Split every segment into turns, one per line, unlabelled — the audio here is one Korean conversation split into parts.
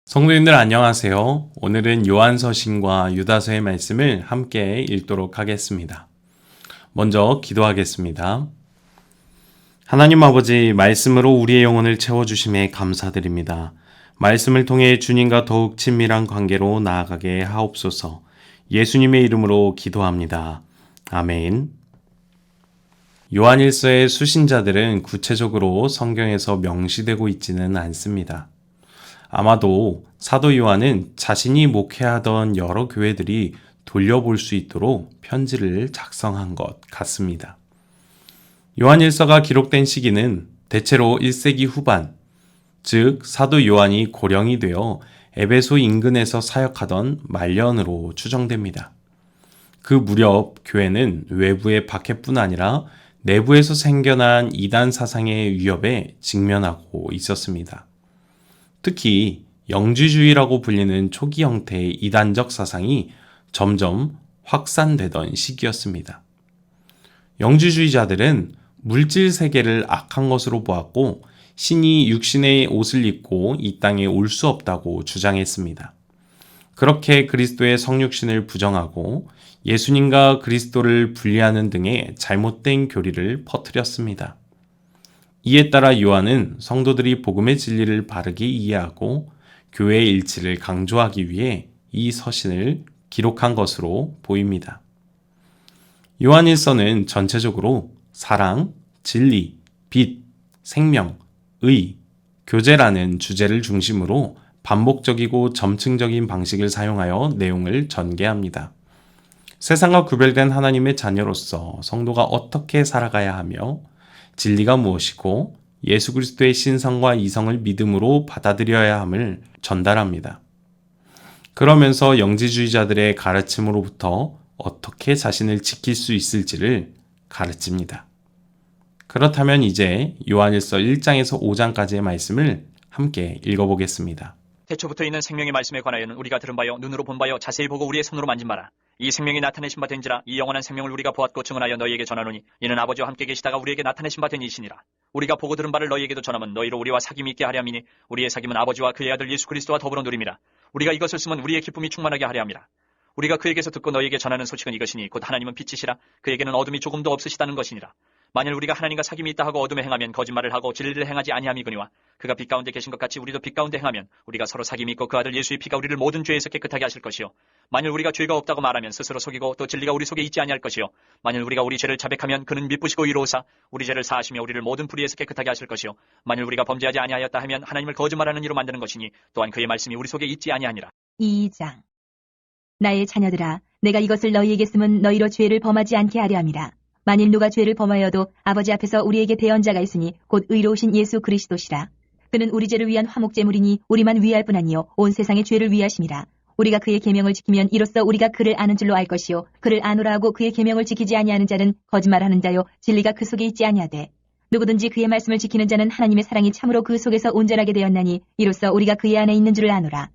성도님들 안녕하세요. 오늘은 요한서신과 유다서의 말씀을 함께 읽도록 하겠습니다. 먼저 기도하겠습니다. 하나님 아버지, 말씀으로 우리의 영혼을 채워주심에 감사드립니다. 말씀을 통해 주님과 더욱 친밀한 관계로 나아가게 하옵소서. 예수님의 이름으로 기도합니다. 아멘. 요한일서의 수신자들은 구체적으로 성경에서 명시되고 있지는 않습니다. 아마도 사도 요한은 자신이 목회하던 여러 교회들이 돌려볼 수 있도록 편지를 작성한 것 같습니다. 요한일서가 기록된 시기는 대체로 1세기 후반, 즉 사도 요한이 고령이 되어 에베소 인근에서 사역하던 말년으로 추정됩니다. 그 무렵 교회는 외부의 박해뿐 아니라 내부에서 생겨난 이단 사상의 위협에 직면하고 있었습니다. 특히 영지주의라고 불리는 초기 형태의 이단적 사상이 점점 확산되던 시기였습니다. 영지주의자들은 물질 세계를 악한 것으로 보았고 신이 육신의 옷을 입고 이 땅에 올 수 없다고 주장했습니다. 그렇게 그리스도의 성육신을 부정하고 예수님과 그리스도를 분리하는 등의 잘못된 교리를 퍼뜨렸습니다. 이에 따라 요한은 성도들이 복음의 진리를 바르게 이해하고 교회의 일치를 강조하기 위해 이 서신을 기록한 것으로 보입니다. 요한일서는 전체적으로 사랑, 진리, 빛, 생명, 의, 교제라는 주제를 중심으로 반복적이고 점층적인 방식을 사용하여 내용을 전개합니다. 세상과 구별된 하나님의 자녀로서 성도가 어떻게 살아가야 하며 진리가 무엇이고 예수 그리스도의 신성과 이성을 믿음으로 받아들여야 함을 전달합니다. 그러면서 영지주의자들의 가르침으로부터 어떻게 자신을 지킬 수 있을지를 가르칩니다. 그렇다면 이제 요한일서 1장에서 5장까지의 말씀을 함께 읽어보겠습니다.
태초부터 있는 생명의 말씀에 관하여는 우리가 들은 바요 눈으로 본 바요 자세히 보고 우리의 손으로 만진 바라. 이 생명이 나타내신 바 된지라. 이 영원한 생명을 우리가 보았고 증언하여 너희에게 전하노니 이는 아버지와 함께 계시다가 우리에게 나타내신 바 된 이시니라. 우리가 보고 들은 바를 너희에게도 전하면 너희로 우리와 사귐이 있게 하려 함이니 우리의 사귐은 아버지와 그의 아들 예수 그리스도와 더불어 누림이라. 우리가 이것을 쓰면 우리의 기쁨이 충만하게 하려 함이라. 우리가 그에게서 듣고 너희에게 전하는 소식은 이것이니 곧 하나님은 빛이시라. 그에게는 어둠이 조금도 없으시다는 것이니라. 만일 우리가 하나님과 사귐이 있다 하고 어둠에 행하면 거짓말을 하고 진리를 행하지 아니함이거니와 그가 빛 가운데 계신 것 같이 우리도 빛 가운데 행하면 우리가 서로 사귐이 있고 그 아들 예수의 피가 우리를 모든 죄에서 깨끗하게 하실 것이요 만일 우리가 죄가 없다고 말하면 스스로 속이고 또 진리가 우리 속에 있지 아니할 것이요 만일 우리가 우리 죄를 자백하면 그는 미쁘시고 의로우사 우리 죄를 사하시며 우리를 모든 불의에서 깨끗하게 하실 것이요 만일 우리가 범죄하지 아니하였다 하면 하나님을 거짓말하는 이로 만드는 것이니 또한 그의 말씀이 우리 속에 있지 아니하니라.
2장 나의 자녀들아, 내가 이것을 너희에게 쓰면 너희로 죄를 범하지 않게 하려 함이라. 만일 누가 죄를 범하여도 아버지 앞에서 우리에게 대언자가 있으니 곧 의로우신 예수 그리스도시라. 그는 우리 죄를 위한 화목제물이니 우리만 위할 뿐 아니요 온 세상의 죄를 위하심이라. 우리가 그의 계명을 지키면 이로써 우리가 그를 아는 줄로 알 것이요 그를 아노라 하고 그의 계명을 지키지 아니하는 자는 거짓말하는 자요 진리가 그 속에 있지 아니하되 누구든지 그의 말씀을 지키는 자는 하나님의 사랑이 참으로 그 속에서 온전하게 되었나니 이로써 우리가 그의 안에 있는 줄을 아노라.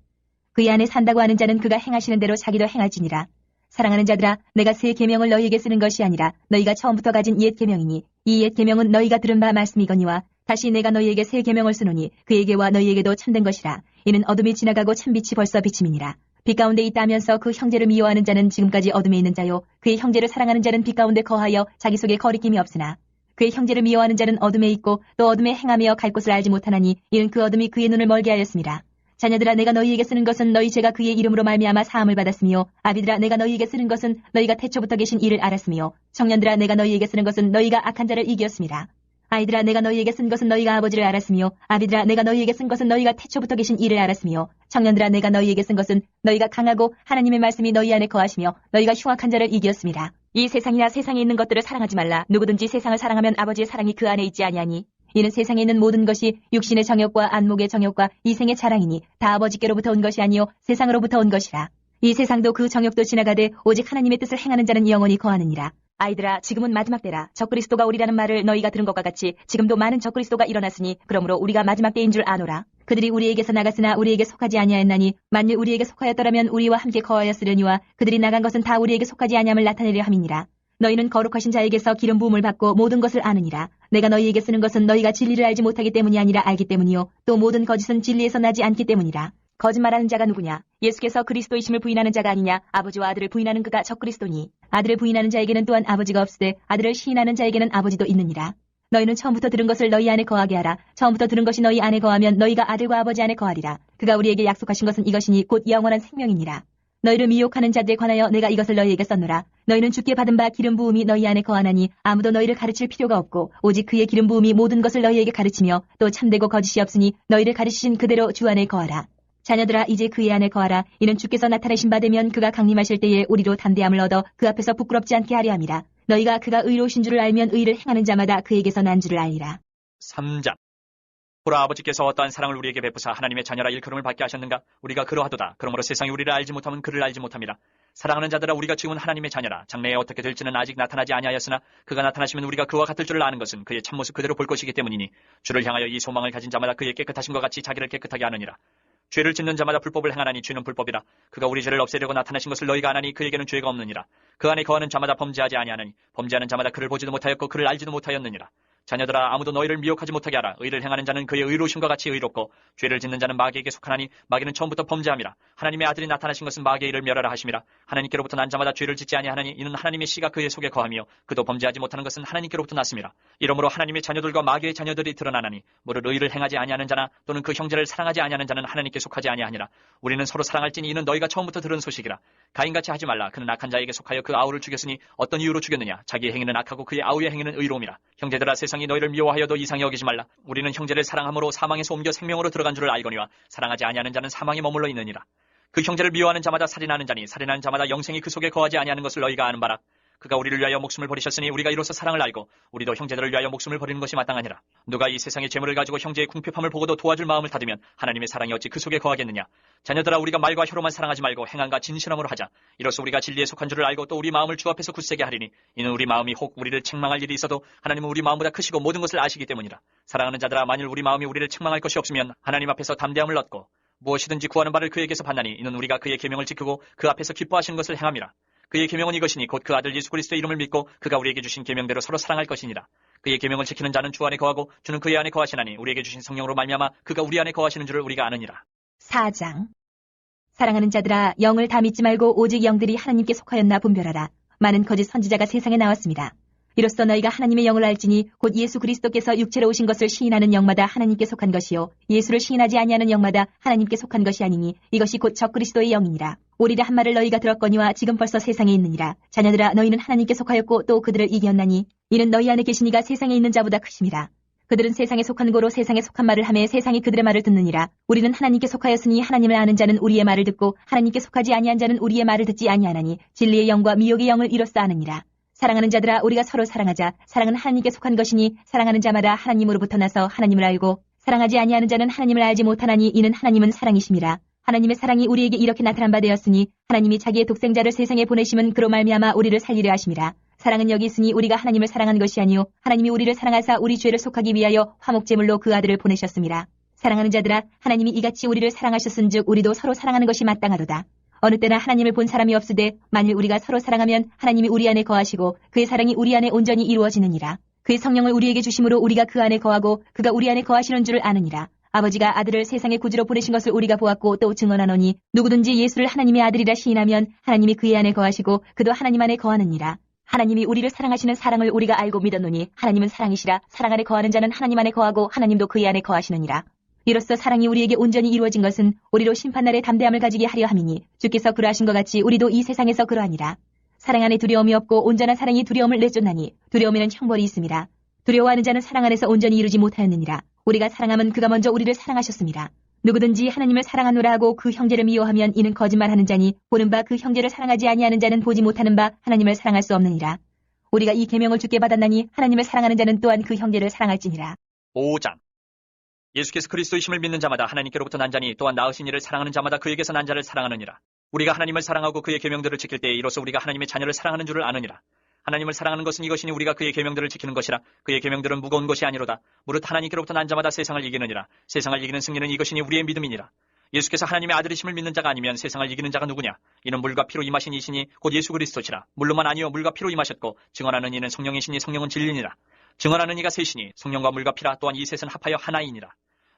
그의 안에 산다고 하는 자는 그가 행하시는 대로 자기도 행할지니라. 사랑하는 자들아, 내가 새 계명을 너희에게 쓰는 것이 아니라 너희가 처음부터 가진 옛 계명이니 이 옛 계명은 너희가 들은 바 말씀이거니와 다시 내가 너희에게 새 계명을 쓰노니 그에게와 너희에게도 참된 것이라. 이는 어둠이 지나가고 참빛이 벌써 비침이니라. 빛 가운데 있다 하면서 그 형제를 미워하는 자는 지금까지 어둠에 있는 자요 그의 형제를 사랑하는 자는 빛 가운데 거하여 자기 속에 거리낌이 없으나 그의 형제를 미워하는 자는 어둠에 있고 또 어둠에 행하며 갈 곳을 알지 못하나니 이는 그 어둠이 그의 눈을 멀게 하였습니다. 자녀들아, 내가 너희에게 쓰는 것은 너희 죄가 그의 이름으로 말미암아 사함을 받았으며 아비들아, 내가 너희에게 쓰는 것은 너희가 태초부터 계신 이를 알았으며 청년들아, 내가 너희에게 쓰는 것은 너희가 악한 자를 이겼습니다. 아이들아, 내가 너희에게 쓴 것은 너희가 아버지를 알았으며 아비들아, 내가 너희에게 쓴 것은 너희가 태초부터 계신 이를 알았으며 청년들아, 내가 너희에게 쓴 것은 너희가 강하고 하나님의 말씀이 너희 안에 거하시며 너희가 흉악한 자를 이겼습니다. 이 세상이나 세상에 있는 것들을 사랑하지 말라. 누구든지 세상을 사랑하면 아버지의 사랑이 그 안에 있지 아니하니 이는 세상에 있는 모든 것이 육신의 정욕과 안목의 정욕과 이생의 자랑이니 다 아버지께로부터 온 것이 아니요 세상으로부터 온 것이라. 이 세상도 그 정욕도 지나가되 오직 하나님의 뜻을 행하는 자는 영원히 거하느니라. 아이들아, 지금은 마지막 때라. 적그리스도가 오리라는 말을 너희가 들은 것과 같이 지금도 많은 적그리스도가 일어났으니 그러므로 우리가 마지막 때인 줄 아노라. 그들이 우리에게서 나갔으나 우리에게 속하지 아니하였나니 만일 우리에게 속하였더라면 우리와 함께 거하였으려니와 그들이 나간 것은 다 우리에게 속하지 아니함을 나타내려 함이니라. 너희는 거룩하신 자에게서 기름 부음을 받고 모든 것을 아느니라. 내가 너희에게 쓰는 것은 너희가 진리를 알지 못하기 때문이 아니라 알기 때문이요 또 모든 거짓은 진리에서 나지 않기 때문이라. 거짓말하는 자가 누구냐? 예수께서 그리스도이심을 부인하는 자가 아니냐? 아버지와 아들을 부인하는 그가 적그리스도니. 아들을 부인하는 자에게는 또한 아버지가 없으되 아들을 시인하는 자에게는 아버지도 있느니라. 너희는 처음부터 들은 것을 너희 안에 거하게 하라. 처음부터 들은 것이 너희 안에 거하면 너희가 아들과 아버지 안에 거하리라. 그가 우리에게 약속하신 것은 이것이니 곧 영원한 생명이니라. 너희를 미혹하는 자들에 관하여 내가 이것을 너희에게 썼노라. 너희는 주께 받은 바 기름 부음이 너희 안에 거하나니 아무도 너희를 가르칠 필요가 없고 오직 그의 기름 부음이 모든 것을 너희에게 가르치며 또 참되고 거짓이 없으니 너희를 가르치신 그대로 주 안에 거하라. 자녀들아 이제 그의 안에 거하라. 이는 주께서 나타내신 바 되면 그가 강림하실 때에 우리로 담대함을 얻어 그 앞에서 부끄럽지 않게 하려 함이라. 너희가 그가 의로우신 줄을 알면 의를 행하는 자마다 그에게서 난 줄을 알리라.
3장. 보라, 아버지께서 어떠한 사랑을 우리에게 베푸사 하나님의 자녀라 일컬음을 받게 하셨는가? 우리가 그러하도다. 그러므로 세상이 우리를 알지 못하면 그를 알지 못함이라. 사랑하는 자들아, 우리가 지금은 하나님의 자녀라. 장래에 어떻게 될지는 아직 나타나지 아니하였으나 그가 나타나시면 우리가 그와 같을 줄을 아는 것은 그의 참모습 그대로 볼 것이기 때문이니 주를 향하여 이 소망을 가진 자마다 그의 깨끗하신 것 같이 자기를 깨끗하게 하느니라. 죄를 짓는 자마다 불법을 행하나니 죄는 불법이라. 그가 우리 죄를 없애려고 나타나신 것을 너희가 아나니 그에게는 죄가 없느니라. 그 안에 거하는 자마다 범죄하지 아니하나니 범죄하는 자마다 그를 보지도 못하였고 그를 알지도 못하였느니라. 자녀들아, 아무도 너희를 미혹하지 못하게 하라. 의를 행하는 자는 그의 의로우심과 같이 의롭고 죄를 짓는 자는 마귀에게 속하나니 마귀는 처음부터 범죄함이라. 하나님의 아들이 나타나신 것은 마귀의 일을 멸하라 하심이라. 하나님께로부터 난 자마다 죄를 짓지 아니하나니 이는 하나님의 씨가 그의 속에 거하며 그도 범죄하지 못하는 것은 하나님께로부터 났음이라. 이러므로 하나님의 자녀들과 마귀의 자녀들이 드러나나니 무릇 의를 행하지 아니하는 자나 또는 그 형제를 사랑하지 아니하는 자는 하나님께 속하지 아니하니라. 우리는 서로 사랑할지니 이는 너희가 처음부터 들은 소식이라. 가인같이 하지 말라. 그는 악한 자에게 속하여 그 아우를 죽였으니 어떤 이유로 죽였느냐? 자기의 행위는 악하고 그의 아우의 행위는 의로움이라. 형제들아, 세상이 너희를 미워하여도 이상히 여기지 말라. 우리는 형제를 사랑함으로 사망에서 옮겨 생명으로 들어간 줄을 알거니와 사랑하지 아니하는 자는 사망에 머물러 있느니라. 그 형제를 미워하는 자마다 살인하는 자니 살인하는 자마다 영생이 그 속에 거하지 아니하는 것을 너희가 아는 바라. 그가 우리를 위하여 목숨을 버리셨으니 우리가 이로써 사랑을 알고 우리도 형제들을 위하여 목숨을 버리는 것이 마땅하니라. 누가 이 세상의 재물을 가지고 형제의 궁핍함을 보고도 도와줄 마음을 닫으면 하나님의 사랑이 어찌 그 속에 거하겠느냐. 자녀들아, 우리가 말과 혀로만 사랑하지 말고 행함과 진실함으로 하자. 이로써 우리가 진리에 속한 줄을 알고 또 우리 마음을 주 앞에서 굳세게 하리니 이는 우리 마음이 혹 우리를 책망할 일이 있어도 하나님은 우리 마음보다 크시고 모든 것을 아시기 때문이라. 사랑하는 자들아, 만일 우리 마음이 우리를 책망할 것이 없으면 하나님 앞에서 담대함을 얻고 무엇이든지 구하는 바를 그에게서 받나니 이는 우리가 그의 계명을 지키고 그 앞에서 기뻐하시는 것을 행함이라. 그의 계명은 이것이니 곧 그 아들 예수 그리스도의 이름을 믿고 그가 우리에게 주신 계명대로 서로 사랑할 것이니라. 그의 계명을 지키는 자는 주 안에 거하고 주는 그의 안에 거하시나니 우리에게 주신 성령으로 말미암아 그가 우리 안에 거하시는 줄을 우리가 아느니라.
4장. 사랑하는 자들아, 영을 다 믿지 말고 오직 영들이 하나님께 속하였나 분별하라. 많은 거짓 선지자가 세상에 나왔습니다. 이로써 너희가 하나님의 영을 알지니 곧 예수 그리스도께서 육체로 오신 것을 시인하는 영마다 하나님께 속한 것이요 예수를 시인하지 아니하는 영마다 하나님께 속한 것이 아니니 이것이 곧 적그리스도의 영이니라. 오리라 한 말을 너희가 들었거니와 지금 벌써 세상에 있느니라. 자녀들아, 너희는 하나님께 속하였고 또 그들을 이겼나니 이는 너희 안에 계시니가 세상에 있는 자보다 크심이라. 그들은 세상에 속한 고로 세상에 속한 말을 하매 세상이 그들의 말을 듣느니라. 우리는 하나님께 속하였으니 하나님을 아는 자는 우리의 말을 듣고 하나님께 속하지 아니한 자는 우리의 말을 듣지 아니하나니 진리의 영과 미혹의 영을 이로써 아느니라. 사랑하는 자들아, 우리가 서로 사랑하자. 사랑은 하나님께 속한 것이니 사랑하는 자마다 하나님으로부터 나서 하나님을 알고 사랑하지 아니하는 자는 하나님을 알지 못하나니 이는 하나님은 사랑이심이라. 하나님의 사랑이 우리에게 이렇게 나타난 바 되었으니 하나님이 자기의 독생자를 세상에 보내심은 그로 말미암아 우리를 살리려 하심이라. 사랑은 여기 있으니 우리가 하나님을 사랑한 것이 아니요 하나님이 우리를 사랑하사 우리 죄를 속하기 위하여 화목제물로 그 아들을 보내셨음이라. 사랑하는 자들아, 하나님이 이같이 우리를 사랑하셨은즉 우리도 서로 사랑하는 것이 마땅하도다. 어느 때나 하나님을 본 사람이 없으되 만일 우리가 서로 사랑하면 하나님이 우리 안에 거하시고 그의 사랑이 우리 안에 온전히 이루어지느니라. 그의 성령을 우리에게 주심으로 우리가 그 안에 거하고 그가 우리 안에 거하시는 줄을 아느니라. 아버지가 아들을 세상의 구주로 보내신 것을 우리가 보았고 또 증언하노니 누구든지 예수를 하나님의 아들이라 시인하면 하나님이 그의 안에 거하시고 그도 하나님 안에 거하느니라. 하나님이 우리를 사랑하시는 사랑을 우리가 알고 믿었노니 하나님은 사랑이시라. 사랑 안에 거하는 자는 하나님 안에 거하고 하나님도 그의 안에 거하시느니라. 이로써 사랑이 우리에게 온전히 이루어진 것은 우리로 심판날에 담대함을 가지게 하려 함이니 주께서 그러하신 것 같이 우리도 이 세상에서 그러하니라. 사랑 안에 두려움이 없고 온전한 사랑이 두려움을 내쫓나니 두려움에는 형벌이 있음이라. 두려워하는 자는 사랑 안에서 온전히 이루지 못하였느니라. 우리가 사랑하면 그가 먼저 우리를 사랑하셨습니다. 누구든지 하나님을 사랑하노라 하고 그 형제를 미워하면 이는 거짓말하는 자니 보는 바 그 형제를 사랑하지 아니하는 자는 보지 못하는 바 하나님을 사랑할 수 없느니라. 우리가 이 계명을 주께 받았나니 하나님을 사랑하는 자는 또한 그 형제를 사랑할지니라.
5장. 예수께서 그리스도이심을 믿는 자마다 하나님께로부터 난 자니 또한 낳으신 이를 사랑하는 자마다 그에게서 난 자를 사랑하느니라. 우리가 하나님을 사랑하고 그의 계명들을 지킬 때에 이로써 우리가 하나님의 자녀를 사랑하는 줄을 아느니라. 하나님을 사랑하는 것은 이것이니 우리가 그의 계명들을 지키는 것이라. 그의 계명들은 무거운 것이 아니로다. 무릇 하나님께로부터 난 자마다 세상을 이기느니라. 세상을 이기는 승리는 이것이니 우리의 믿음이니라. 예수께서 하나님의 아들이심을 믿는 자가 아니면 세상을 이기는 자가 누구냐? 이는 물과 피로 임하신 이시니 곧 예수 그리스도시라. 물로만 아니요 물과 피로 임하셨고 증언하는 이는 성령이시니 성령은 진리니라. 증언하는 이가 셋이니 성령과 물과 피라. 또한 이 셋은 합하여 하나이니라.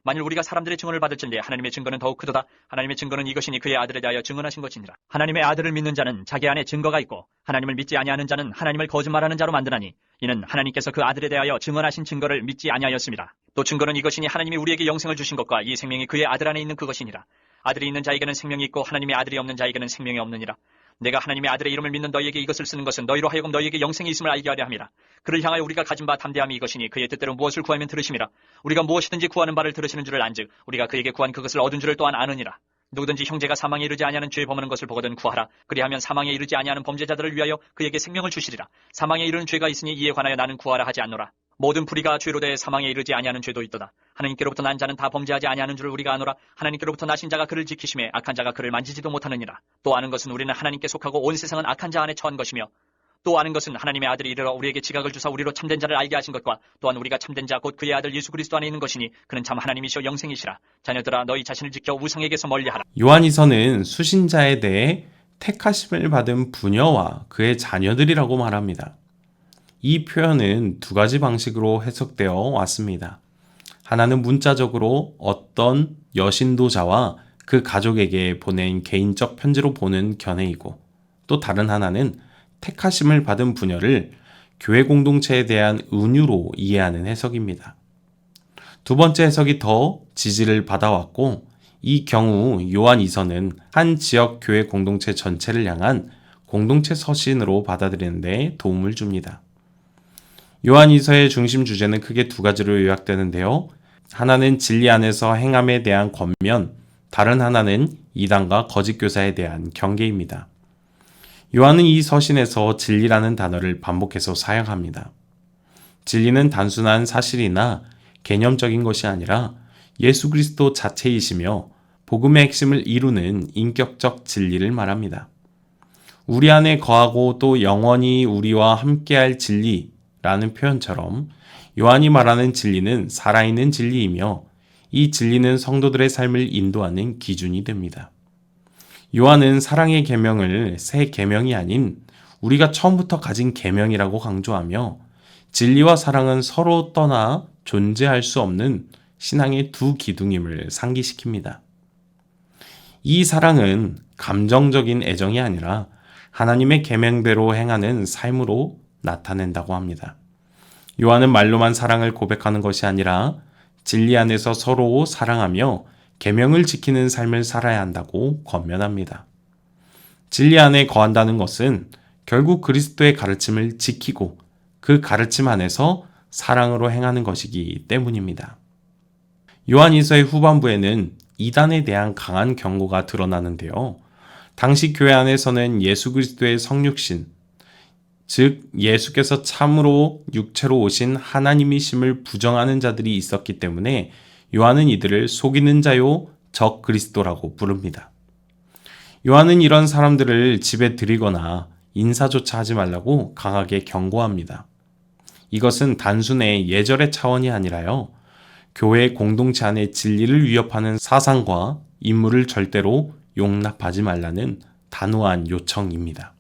만일 우리가 사람들의 증언을 받을진대 하나님의 증거는 더욱 크도다. 하나님의 증거는 이것이니 그의 아들에 대하여 증언하신 것이니라. 하나님의 아들을 믿는 자는 자기 안에 증거가 있고 하나님을 믿지 아니하는 자는 하나님을 거짓말하는 자로 만드나니 이는 하나님께서 그 아들에 대하여 증언하신 증거를 믿지 아니하였습니다. 또 증거는 이것이니 하나님이 우리에게 영생을 주신 것과 이 생명이 그의 아들 안에 있는 그것이니라. 아들이 있는 자에게는 생명이 있고 하나님의 아들이 없는 자에게는 생명이 없느니라. 내가 하나님의 아들의 이름을 믿는 너희에게 이것을 쓰는 것은 너희로 하여금 너희에게 영생이 있음을 알게 하려 함이라. 그를 향하여 우리가 가진 바 담대함이 이것이니 그의 뜻대로 무엇을 구하면 들으심이라. 우리가 무엇이든지 구하는 바를 들으시는 줄을 안즉 우리가 그에게 구한 그것을 얻은 줄을 또한 아느니라. 누구든지 형제가 사망에 이르지 아니하는 죄에 범하는 것을 보거든 구하라. 그리하면 사망에 이르지 아니하는 범죄자들을 위하여 그에게 생명을 주시리라. 사망에 이르는 죄가 있으니 이에 관하여 나는 구하라 하지 않노라. 모든 불의가 죄로 대해 사망에 이르지 아니하는 죄도 있도다. 하나님께로부터 난 자는 다 범죄하지 아니하는 줄을 우리가 아노라. 하나님께로부터 나신 자가 그를 지키심에 악한 자가 그를 만지지도 못하느니라. 또 아는 것은 우리는 하나님께 속하고 온 세상은 악한 자 안에 처한 것이며 또 아는 것은 하나님의 아들이 이르러 우리에게 지각을 주사 우리로 참된 자를 알게 하신 것과 또한 우리가 참된 자 곧 그의 아들 예수 그리스도 안에 있는 것이니 그는 참 하나님이시오 영생이시라. 자녀들아 너희 자신을 지켜 우상에게서 멀리하라.
요한이서는 수신자에 대해 택하심을 받은 부녀와 그의 자녀들이라고 말합니다. 이 표현은 두 가지 방식으로 해석되어 왔습니다. 하나는 문자적으로 어떤 여신도자와 그 가족에게 보낸 개인적 편지로 보는 견해이고 또 다른 하나는 택하심을 받은 부녀를 교회 공동체에 대한 은유로 이해하는 해석입니다. 두 번째 해석이 더 지지를 받아왔고 이 경우 요한이서는 한 지역 교회 공동체 전체를 향한 공동체 서신으로 받아들이는 데 도움을 줍니다. 요한이서의 중심 주제는 크게 두 가지로 요약되는데요. 하나는 진리 안에서 행함에 대한 권면, 다른 하나는 이단과 거짓 교사에 대한 경계입니다. 요한은 이 서신에서 진리라는 단어를 반복해서 사용합니다. 진리는 단순한 사실이나 개념적인 것이 아니라 예수 그리스도 자체이시며 복음의 핵심을 이루는 인격적 진리를 말합니다. 우리 안에 거하고 또 영원히 우리와 함께할 진리라는 표현처럼 요한이 말하는 진리는 살아있는 진리이며 이 진리는 성도들의 삶을 인도하는 기준이 됩니다. 요한은 사랑의 계명을 새 계명이 아닌 우리가 처음부터 가진 계명이라고 강조하며 진리와 사랑은 서로 떠나 존재할 수 없는 신앙의 두 기둥임을 상기시킵니다. 이 사랑은 감정적인 애정이 아니라 하나님의 계명대로 행하는 삶으로 나타낸다고 합니다. 요한은 말로만 사랑을 고백하는 것이 아니라 진리 안에서 서로 사랑하며 계명을 지키는 삶을 살아야 한다고 권면합니다. 진리 안에 거한다는 것은 결국 그리스도의 가르침을 지키고 그 가르침 안에서 사랑으로 행하는 것이기 때문입니다. 요한일서의 후반부에는 이단에 대한 강한 경고가 드러나는데요. 당시 교회 안에서는 예수 그리스도의 성육신, 즉 예수께서 참으로 육체로 오신 하나님이심을 부정하는 자들이 있었기 때문에 요한은 이들을 속이는 자요 적 그리스도라고 부릅니다. 요한은 이런 사람들을 집에 들이거나 인사조차 하지 말라고 강하게 경고합니다. 이것은 단순의 예절의 차원이 아니라요. 교회 공동체 안의 진리를 위협하는 사상과 인물을 절대로 용납하지 말라는 단호한 요청입니다.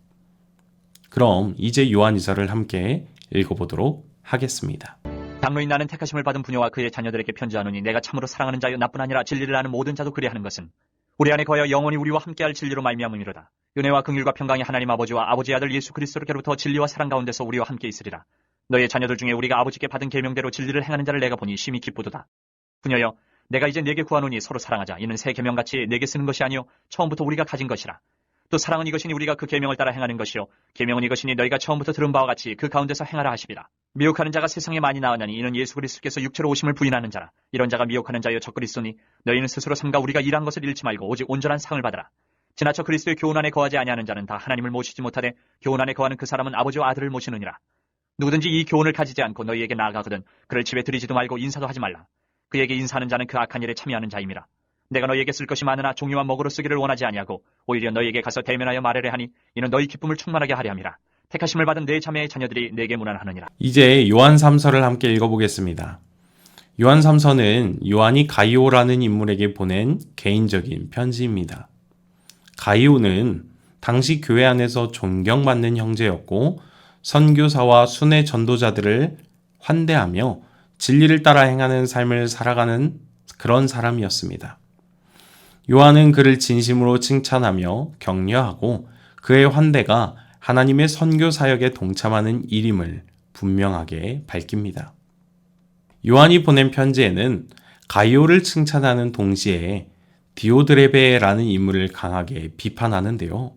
그럼 이제 요한이서를 함께 읽어보도록 하겠습니다.
장로인 나는 택하심을 받은 부녀와 그의 자녀들에게 편지하노니 내가 참으로 사랑하는 자요 나뿐 아니라 진리를 아는 모든 자도 그리하는 것은 우리 안에 거하여 영원히 우리와 함께할 진리로 말미암음이로다. 은혜와 긍휼과 평강이 하나님 아버지와 아버지의 아들 예수 그리스도께로부터 진리와 사랑 가운데서 우리와 함께 있으리라. 너의 자녀들 중에 우리가 아버지께 받은 계명대로 진리를 행하는 자를 내가 보니 심히 기쁘도다. 부녀여, 내가 이제 네게 구하노니 서로 사랑하자. 이는 새 계명같이 네게 쓰는 것이 아니요 처음부터 우리가 가진 것이라. 또 사랑은 이것이니 우리가 그 계명을 따라 행하는 것이요 계명은 이것이니 너희가 처음부터 들은 바와 같이 그 가운데서 행하라 하시리라. 미혹하는 자가 세상에 많이 나왔나니 이는 예수 그리스도께서 육체로 오심을 부인하는 자라. 이런 자가 미혹하는 자여 적 그리스도니 너희는 스스로 삼가 우리가 일한 것을 잃지 말고 오직 온전한 상을 받으라. 지나쳐 그리스도의 교훈 안에 거하지 아니하는 자는 다 하나님을 모시지 못하되 교훈 안에 거하는 그 사람은 아버지와 아들을 모시느니라. 누구든지 이 교훈을 가지지 않고 너희에게 나아가거든 그를 집에 들이지도 말고 인사도 하지 말라. 그에게 인사하는 자는 그 악한 일에 참여하는 자임이라. 내가 너희에게 쓸 것이 많으나 종류와 먹으로 쓰기를 원하지 아니하고 오히려 너희에게 가서 대면하여 말하려 하니 이는 너희 기쁨을 충만하게 하려 함이라. 택하심을 받은 네 자매의 자녀들이 내게 문안하느니라.
이제 요한 3서를 함께 읽어보겠습니다. 요한 3서는 요한이 가이오라는 인물에게 보낸 개인적인 편지입니다. 가이오는 당시 교회 안에서 존경받는 형제였고 선교사와 순회 전도자들을 환대하며 진리를 따라 행하는 삶을 살아가는 그런 사람이었습니다. 요한은 그를 진심으로 칭찬하며 격려하고 그의 환대가 하나님의 선교 사역에 동참하는 일임을 분명하게 밝힙니다. 요한이 보낸 편지에는 가이오를 칭찬하는 동시에 디오드레베라는 인물을 강하게 비판하는데요.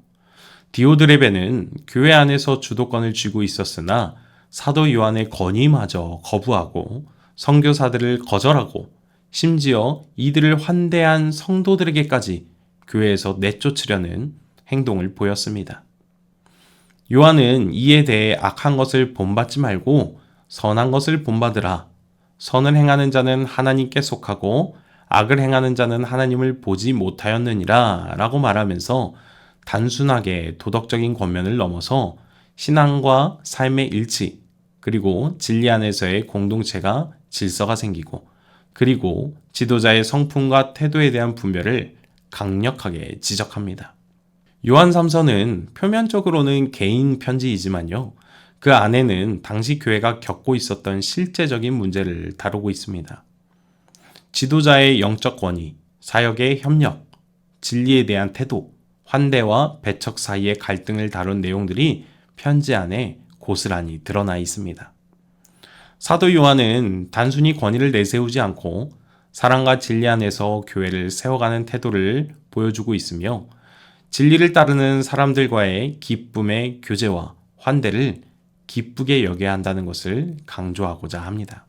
디오드레베는 교회 안에서 주도권을 쥐고 있었으나 사도 요한의 건의마저 거부하고 선교사들을 거절하고 심지어 이들을 환대한 성도들에게까지 교회에서 내쫓으려는 행동을 보였습니다. 요한은 이에 대해 악한 것을 본받지 말고 선한 것을 본받으라. 선을 행하는 자는 하나님께 속하고 악을 행하는 자는 하나님을 보지 못하였느니라 라고 말하면서 단순하게 도덕적인 권면을 넘어서 신앙과 삶의 일치, 그리고 진리 안에서의 공동체가 질서가 생기고, 그리고 지도자의 성품과 태도에 대한 분별을 강력하게 지적합니다. 요한 3서는 표면적으로는 개인 편지이지만요, 그 안에는 당시 교회가 겪고 있었던 실제적인 문제를 다루고 있습니다. 지도자의 영적 권위, 사역의 협력, 진리에 대한 태도, 환대와 배척 사이의 갈등을 다룬 내용들이 편지 안에 고스란히 드러나 있습니다. 사도 요한은 단순히 권위를 내세우지 않고 사랑과 진리 안에서 교회를 세워가는 태도를 보여주고 있으며 진리를 따르는 사람들과의 기쁨의 교제와 환대를 기쁘게 여겨야 한다는 것을 강조하고자 합니다.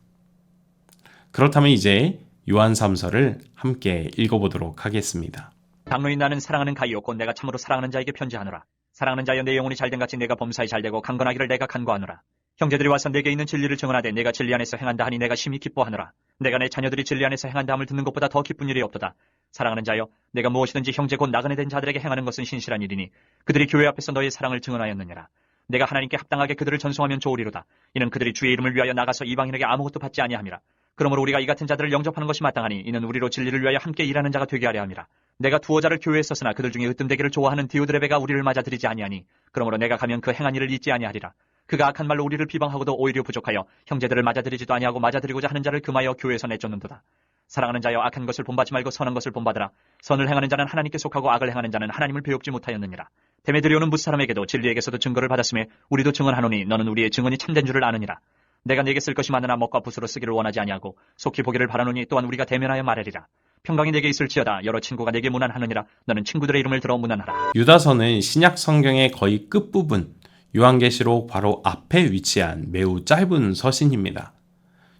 그렇다면 이제 요한 3서를 함께 읽어보도록 하겠습니다.
당론이 나는 사랑하는 가이오 곧 내가 참으로 사랑하는 자에게 편지하노라. 사랑하는 자여 내 영혼이 잘된 같이 내가 범사에 잘되고 강건하기를 내가 간구하노라. 형제들이 와서 내게 있는 진리를 증언하되 내가 진리 안에서 행한다 하니 내가 심히 기뻐하노라. 내가 내 자녀들이 진리 안에서 행한다 함을 듣는 것보다 더 기쁜 일이 없도다. 사랑하는 자여 내가 무엇이든지 형제 곧 나그네 된 자들에게 행하는 것은 신실한 일이니 그들이 교회 앞에서 너의 사랑을 증언하였느니라. 내가 하나님께 합당하게 그들을 전송하면 좋으리로다. 이는 그들이 주의 이름을 위하여 나가서 이방인에게 아무것도 받지 아니함이라. 그러므로 우리가 이 같은 자들을 영접하는 것이 마땅하니 이는 우리로 진리를 위하여 함께 일하는 자가 되게 하려 함이라. 내가 두어 자를 교회에 썼으나 그들 중에 으뜸되기를 좋아하는 디오드레베가 우리를 맞아들이지 아니하니 그러므로 내가 가면 그 행한 일을 잊지 아니하리라. 그가 악한 말로 우리를 비방하고도 오히려 부족하여 형제들을 맞아들이지도 아니하고 맞아들이고자 하는 자를 금하여 교회에서 내쫓는도다. 사랑하는 자여 악한 것을 본받지 말고 선한 것을 본받으라. 선을 행하는 자는 하나님께 속하고 악을 행하는 자는 하나님을 배웁지 못하였느니라. 데메드리오는 무사람에게도 진리에게서도 증거를 받았으며 우리도 증언하노니 너는 우리의 증언이 참된 줄을 아느니라. 내가 네게 쓸 것이 많으나 먹과 붓으로 쓰기를 원하지 아니하고 속히 보기를 바라노니 또한 우리가 대면하여 말하리라. 평강이 내게 있을지어다. 여러 친구가 내게 문안하느니라. 너는 친구들의 이름을 들어 문안하라.
유다서는 신약 성경의 거의 끝부분, 요한계시록 바로 앞에 위치한 매우 짧은 서신입니다.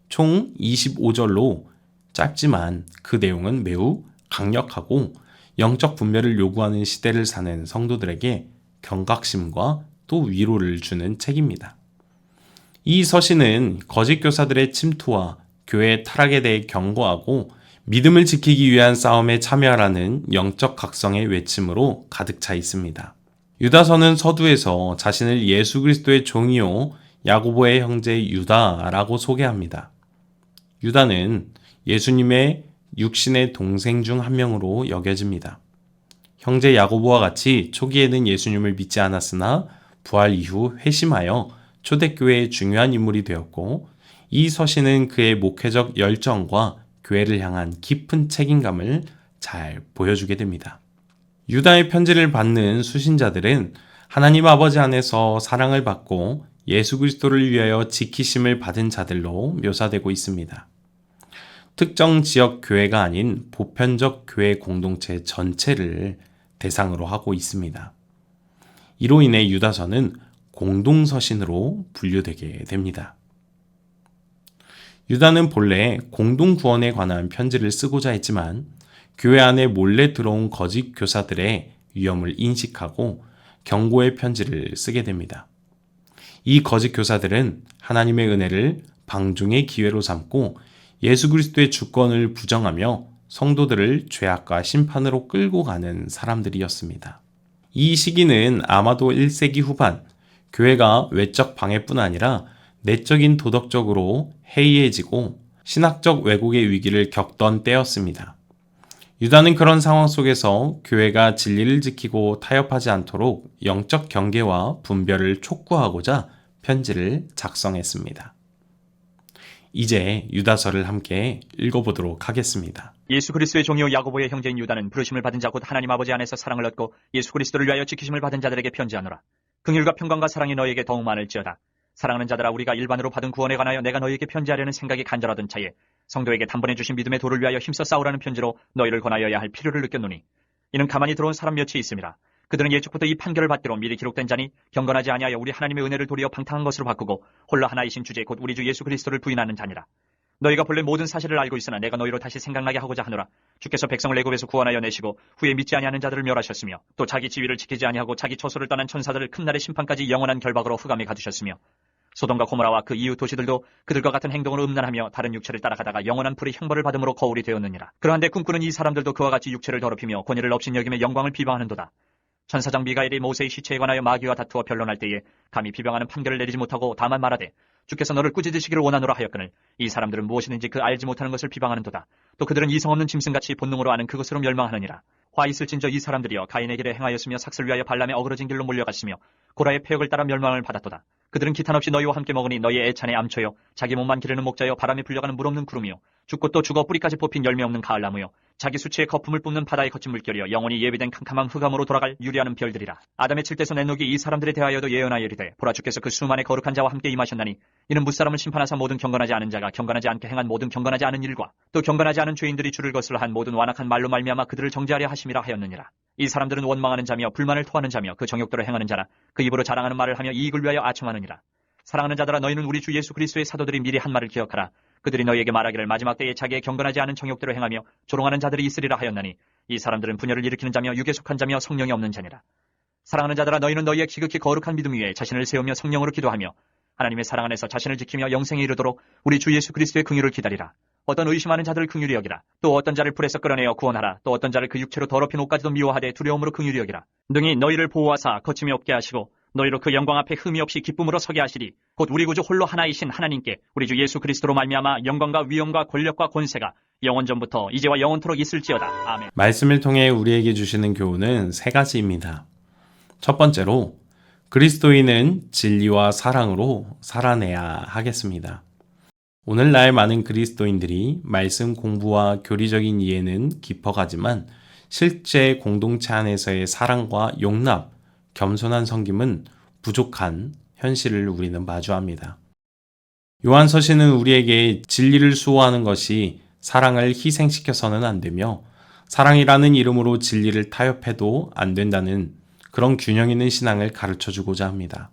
총 25절로 짧지만 그 내용은 매우 강력하고 영적 분별을 요구하는 시대를 사는 성도들에게 경각심과 또 위로를 주는 책입니다. 이 서신은 거짓 교사들의 침투와 교회의 타락에 대해 경고하고 믿음을 지키기 위한 싸움에 참여하라는 영적 각성의 외침으로 가득 차 있습니다. 유다서는 서두에서 자신을 예수 그리스도의 종이요 야고보의 형제 유다라고 소개합니다. 유다는 예수님의 육신의 동생 중 한 명으로 여겨집니다. 형제 야고보와 같이 초기에는 예수님을 믿지 않았으나 부활 이후 회심하여 초대교회의 중요한 인물이 되었고, 이 서신은 그의 목회적 열정과 교회를 향한 깊은 책임감을 잘 보여주게 됩니다. 유다의 편지를 받는 수신자들은 하나님 아버지 안에서 사랑을 받고 예수 그리스도를 위하여 지키심을 받은 자들로 묘사되고 있습니다. 특정 지역 교회가 아닌 보편적 교회 공동체 전체를 대상으로 하고 있습니다. 이로 인해 유다서는 공동서신으로 분류되게 됩니다. 유다는 본래 공동구원에 관한 편지를 쓰고자 했지만 교회 안에 몰래 들어온 거짓 교사들의 위험을 인식하고 경고의 편지를 쓰게 됩니다. 이 거짓 교사들은 하나님의 은혜를 방종의 기회로 삼고 예수 그리스도의 주권을 부정하며 성도들을 죄악과 심판으로 끌고 가는 사람들이었습니다. 이 시기는 아마도 1세기 후반, 교회가 외적 방해뿐 아니라 내적인 도덕적으로 해이해지고 신학적 왜곡의 위기를 겪던 때였습니다. 유다는 그런 상황 속에서 교회가 진리를 지키고 타협하지 않도록 영적 경계와 분별을 촉구하고자 편지를 작성했습니다. 이제 유다서를 함께 읽어보도록 하겠습니다.
예수 그리스도의 종이요 야고보의 형제인 유다는 부르심을 받은 자 곧 하나님 아버지 안에서 사랑을 얻고 예수 그리스도를 위하여 지키심을 받은 자들에게 편지하노라. 긍휼과 평강과 사랑이 너에게 더욱 많을지어다. 사랑하는 자들아, 우리가 일반으로 받은 구원에 관하여 내가 너에게 편지하려는 생각이 간절하던 차에 성도에게 단번에 주신 믿음의 도를 위하여 힘써 싸우라는 편지로 너희를 권하여야 할 필요를 느꼈노니, 이는 가만히 들어온 사람 몇이 있음이라. 그들은 예측부터 이 판결을 받기로 미리 기록된 자니 경건하지 아니하여 우리 하나님의 은혜를 도리어 방탕한 것으로 바꾸고 홀로 하나이신 주제 곧 우리 주 예수 그리스도를 부인하는 자니라. 너희가 본래 모든 사실을 알고 있으나 내가 너희로 다시 생각나게 하고자 하노라. 주께서 백성을 애굽에서 구원하여 내시고 후에 믿지 아니하는 자들을 멸하셨으며 또 자기 지위를 지키지 아니하고 자기 처소를 떠난 천사들을 큰 날의 심판까지 영원한 결박으로 흑암에 가두셨으며 소돔과 고모라와 그 이웃 도시들도 그들과 같은 행동으로 음란하며 다른 육체를 따라가다가 영원한 불의 형벌을 받음으로 거울이 되었느니라. 그러한데 꿈꾸는 이 사람들도 그와 같이 육체를 더럽히며 권위를 업신여기며 영광을 비방하는도다. 천사장 미가엘이 모세의 시체에 관하여 마귀와 다투어 변론할 때에 감히 비방하는 판결을 내리지 못하고 다만 말하되 주께서 너를 꾸짖으시기를 원하노라 하였거늘 이 사람들은 무엇이든지 그 알지 못하는 것을 비방하는도다. 또 그들은 이성 없는 짐승같이 본능으로 아는 그것으로 멸망하느니라. 화 있을진저 이 사람들이여 가인의 길에 행하였으며 삭슬 위하여 발람의 어그러진 길로 몰려갔으며 고라의 폐역을 따라 멸망을 받았도다. 그들은 기탄 없이 너희와 함께 먹으니 너희의 애찬의 암초여 자기 몸만 기르는 목자여 바람에 불려가는 물 없는 구름이요 죽고 또 죽어 뿌리까지 뽑힌 열매 없는 가을나무요 자기 수치의 거품을 뿜는 바다의 거친 물결이여 영원히 예비된 캄캄한 흑암으로 돌아갈 유리하는 별들이라. 아담의 칠대손 에녹이 이 사람들에 대하여도 예언하여 이르되 보라 주께서 그 수만의 거룩한 자와 함께 임하셨나니 이는 무사람을 심판하사 모든 경건하지 않은 자가 경건하지 않게 행한 모든 경건하지 않은 일과 또 경건하지 않은 죄인들이 주를 거슬러 한 모든 완악한 말로 말미암아 그들을 정죄하려 하심이라 하였느니라. 이 사람들은 원망하는 자며 불만을 토하는 자며 그 정욕대로 행하는 자라. 그 입으로 자랑하는 말을 하며 이익을 위하여 아청하느니라. 사랑하는 자들아, 너희는 우리 주 예수 그리스도의 사도들이 미리 한 말을 기억하라. 그들이 너희에게 말하기를 마지막 때에 자기의 경건하지 않은 정욕대로 행하며 조롱하는 자들이 있으리라 하였나니 이 사람들은 분열을 일으키는 자며 육에 속한 자며 성령이 없는 자니라. 사랑하는 자들아, 너희는 너희의 지극히 거룩한 믿음 위에 자신을 세우며 성령으로 기도하며 하나님의 사랑 안에서 자신을 지키며 영생에 이르도록 우리 주 예수 그리스도의 긍휼을 기다리라. 어떤 의심하는 자들을 긍휼히 여기라. 또 어떤 자를 불에서 끌어내어 구원하라. 또 어떤 자를 그 육체로 더럽힌 옷까지도 미워하되 두려움으로 긍휼히 여기라. 능히 너희를 보호하사 거침이 없게 하시고 너희로 그 영광 앞에 흠이 없이 기쁨으로 서게 하시리. 곧 우리 구주 홀로 하나이신 하나님께 우리 주 예수 그리스도로 말미암아 영광과 위엄과 권력과 권세가 영원전부터 이제와 영원토록 있을지어다. 아멘.
말씀을 통해 우리에게 주시는 교훈은 세 가지입니다. 첫 번째로 그리스도인은 진리와 사랑으로 살아내야 하겠습니다. 오늘날 많은 그리스도인들이 말씀 공부와 교리적인 이해는 깊어가지만 실제 공동체 안에서의 사랑과 용납, 겸손한 섬김은 부족한 현실을 우리는 마주합니다. 요한서신은 우리에게 진리를 수호하는 것이 사랑을 희생시켜서는 안 되며 사랑이라는 이름으로 진리를 타협해도 안 된다는 그런 균형 있는 신앙을 가르쳐주고자 합니다.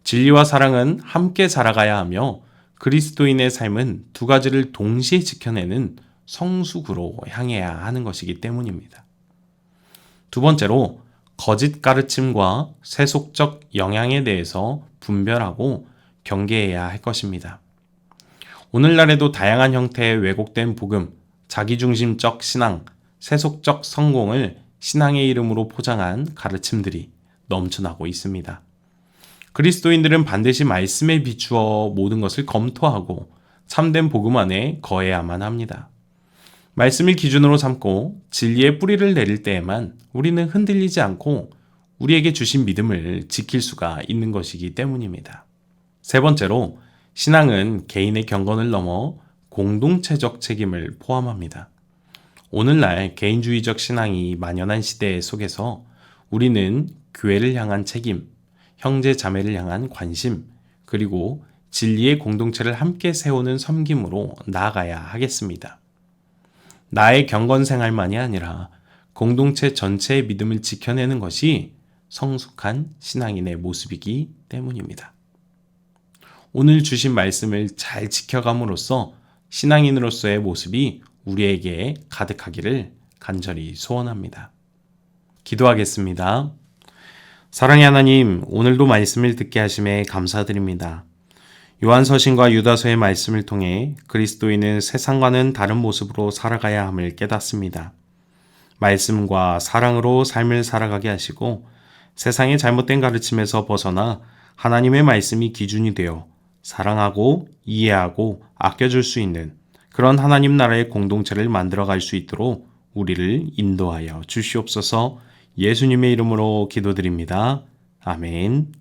진리와 사랑은 함께 자라가야 하며 그리스도인의 삶은 두 가지를 동시에 지켜내는 성숙으로 향해야 하는 것이기 때문입니다. 두 번째로 거짓 가르침과 세속적 영향에 대해서 분별하고 경계해야 할 것입니다. 오늘날에도 다양한 형태의 왜곡된 복음, 자기중심적 신앙, 세속적 성공을 신앙의 이름으로 포장한 가르침들이 넘쳐나고 있습니다. 그리스도인들은 반드시 말씀에 비추어 모든 것을 검토하고 참된 복음 안에 거해야만 합니다. 말씀을 기준으로 삼고 진리의 뿌리를 내릴 때에만 우리는 흔들리지 않고 우리에게 주신 믿음을 지킬 수가 있는 것이기 때문입니다. 세 번째로 신앙은 개인의 경건을 넘어 공동체적 책임을 포함합니다. 오늘날 개인주의적 신앙이 만연한 시대 속에서 우리는 교회를 향한 책임, 형제 자매를 향한 관심, 그리고 진리의 공동체를 함께 세우는 섬김으로 나아가야 하겠습니다. 나의 경건 생활만이 아니라 공동체 전체의 믿음을 지켜내는 것이 성숙한 신앙인의 모습이기 때문입니다. 오늘 주신 말씀을 잘 지켜감으로써 신앙인으로서의 모습이 우리에게 가득하기를 간절히 소원합니다. 기도하겠습니다. 사랑의 하나님, 오늘도 말씀을 듣게 하심에 감사드립니다. 요한서신과 유다서의 말씀을 통해 그리스도인은 세상과는 다른 모습으로 살아가야 함을 깨닫습니다. 말씀과 사랑으로 삶을 살아가게 하시고 세상의 잘못된 가르침에서 벗어나 하나님의 말씀이 기준이 되어 사랑하고 이해하고 아껴줄 수 있는 그런 하나님 나라의 공동체를 만들어갈 수 있도록 우리를 인도하여 주시옵소서. 예수님의 이름으로 기도드립니다. 아멘.